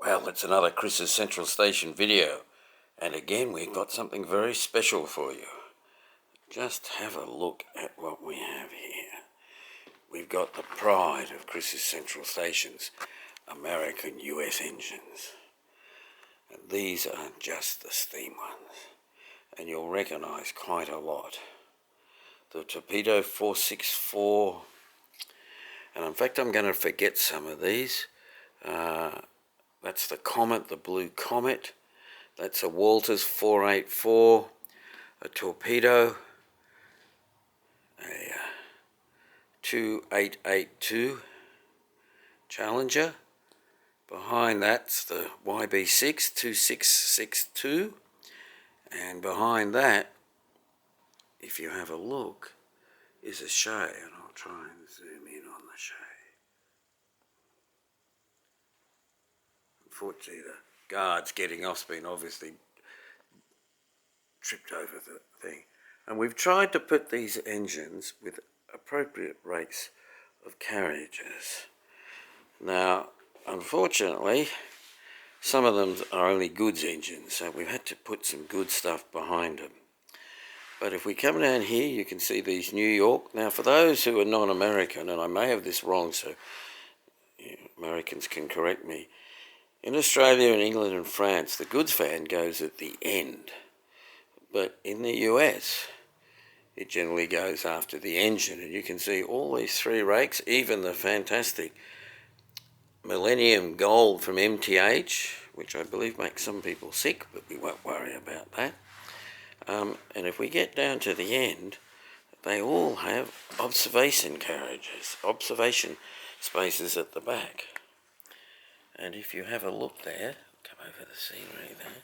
Well, it's another Chris's Central Station video, and again we've got something very special for you. Just have a look at what we have here. We've got the pride of Chris's Central Station's American US engines. And these aren't just the steam ones, and you'll recognise quite a lot. The Torpedo 464, and in fact I'm going to forget some of these. That's the Comet, the Blue Comet. That's a Walters 484, a Torpedo, a 2882 Challenger. Behind that's the YB6 2662, and behind that, if you have a look, is a Shay, and I'll try and zoom in on the Shay. Unfortunately, the guard's getting off speed, obviously tripped over the thing. And we've tried to put these engines with appropriate rates of carriages. Now, unfortunately, some of them are only goods engines, so we've had to put some good stuff behind them. But if we come down here, you can see these New York. Now, for those who are non-American, and I may have this wrong, so Americans can correct me, in Australia and England and France, the goods van goes at the end. But in the US, it generally goes after the engine. And you can see all these three rakes, even the fantastic Millennium Gold from MTH, which I believe makes some people sick, but we won't worry about that. And if we get down to the end, they all have observation carriages, observation spaces at the back. And if you have a look there, come over the scenery there,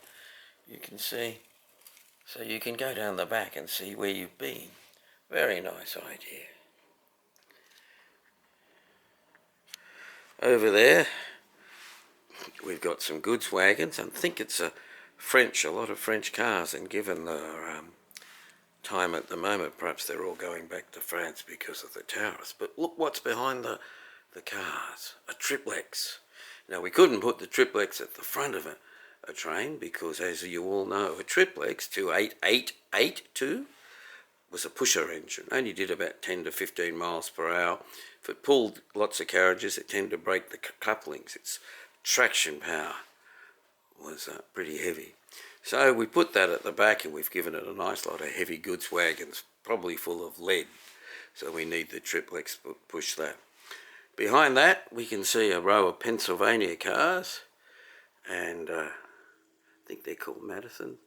you can see, so you can go down the back and see where you've been. Very nice idea. Over there, we've got some goods wagons. I think it's a lot of French cars, and given the time at the moment, perhaps they're all going back to France because of the tariffs. But look what's behind the cars, a Triplex. Now, we couldn't put the Triplex at the front of a train because, as you all know, a Triplex 28882 was a pusher engine. Only did about 10 to 15 miles per hour. If it pulled lots of carriages, it tended to break the couplings. Its traction power was pretty heavy. So we put that at the back, and we've given it a nice lot of heavy goods wagons, probably full of lead. So we need the Triplex to push that. Behind that, we can see a row of Pennsylvania cars, and I think they're called Madison,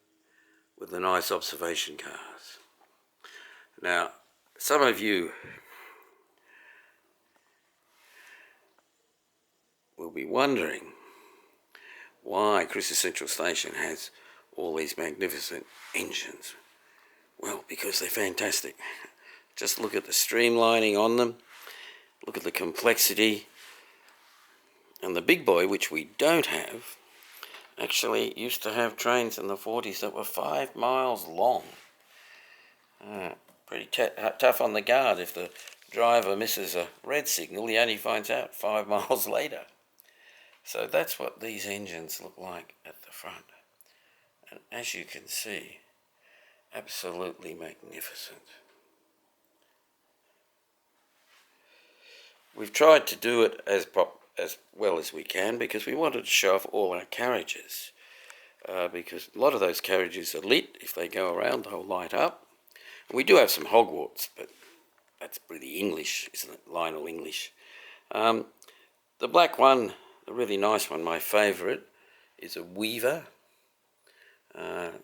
with the nice observation cars. Now, some of you will be wondering why Chris's Central Station has all these magnificent engines. Well, because they're fantastic. Just look at the streamlining on them. Look at the complexity. And the big boy, which we don't have, actually used to have trains in the 40s that were 5 miles long. Pretty tough on the guard. If the driver misses a red signal, he only finds out 5 miles later. So that's what these engines look like at the front. And as you can see, absolutely magnificent. We've tried to do it as well as we can because we wanted to show off all our carriages. Because a lot of those carriages are lit. If they go around, they'll light up. We do have some Hogwarts, but that's pretty English, isn't it? Lionel English. The black one, the really nice one, my favourite, is a Weaver. And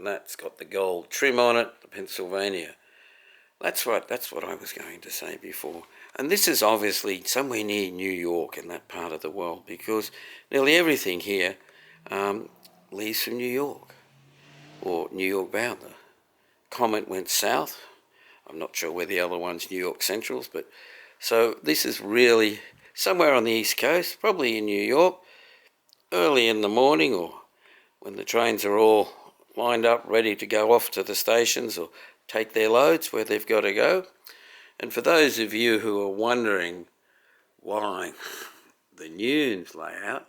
that's got the gold trim on it, the Pennsylvania. That's right, that's what I was going to say before. And this is obviously somewhere near New York in that part of the world, because nearly everything here leaves from New York, or New York bound. The Comet went south. I'm not sure where the other one's New York Centrals, but so this is really somewhere on the East Coast, probably in New York, early in the morning, or when the trains are all lined up ready to go off to the stations or take their loads where they've got to go. And for those of you who are wondering why the Nunes layout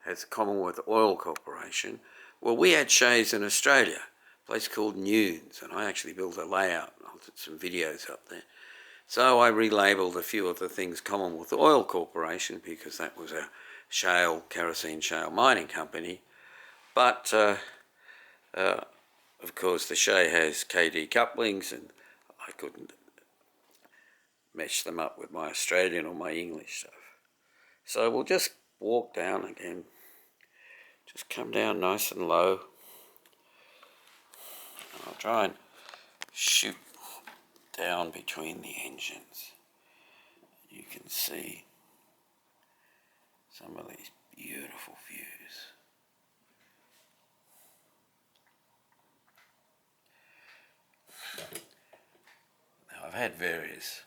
has Commonwealth Oil Corporation. Well, we had Shays in Australia, a place called Nunes, and I actually built a layout. I'll put some videos up there. So I relabeled a few of the things Commonwealth Oil Corporation because that was a kerosene shale mining company. But, of course, the Shay has KD couplings, and I couldn't mesh them up with my Australian or my English stuff. So we'll just walk down again. Just come down nice and low. And I'll try and shoot down between the engines. You can see some of these beautiful views. Now, I've had various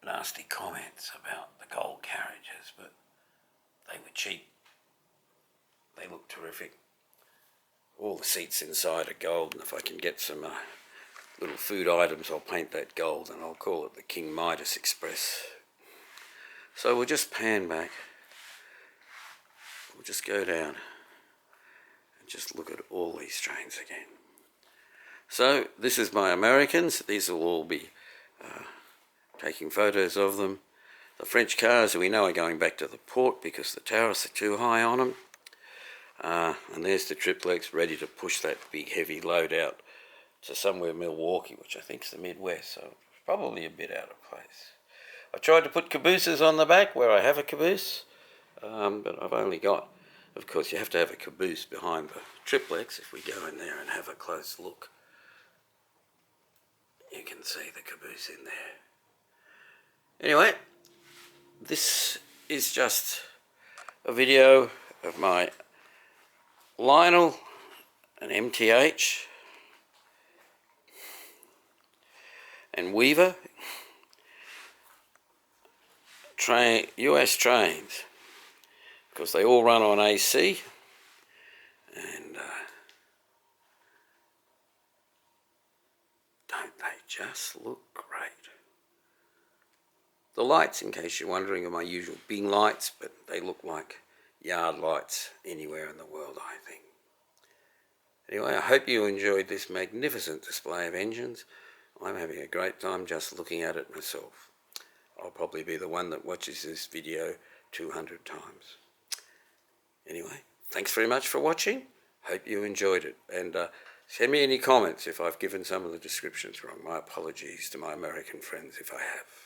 nasty comments about the gold carriages, but they were cheap. They look terrific. All the seats inside are gold, and if I can get some little food items, I'll paint that gold, and I'll call it the King Midas Express. So we'll just pan back. We'll just go down and just look at all these trains again. So this is my Americans. These will all be taking photos of them. The French cars, we know, are going back to the port because the tariffs are too high on them. And there's the Triplex ready to push that big heavy load out to somewhere Milwaukee, which I think is the Midwest, so probably a bit out of place. I tried to put cabooses on the back where I have a caboose, but I've only got, of course, you have to have a caboose behind the Triplex. If we go in there and have a close look, you can see the caboose in there. Anyway, this is just a video of my Lionel and MTH and Weaver US trains, because they all run on AC, and don't they just look great? The lights, in case you're wondering, are my usual Bing lights, but they look like yard lights anywhere in the world, I think. Anyway, I hope you enjoyed this magnificent display of engines. I'm having a great time just looking at it myself. I'll probably be the one that watches this video 200 times. Anyway, thanks very much for watching. Hope you enjoyed it. And send me any comments if I've given some of the descriptions wrong. My apologies to my American friends if I have.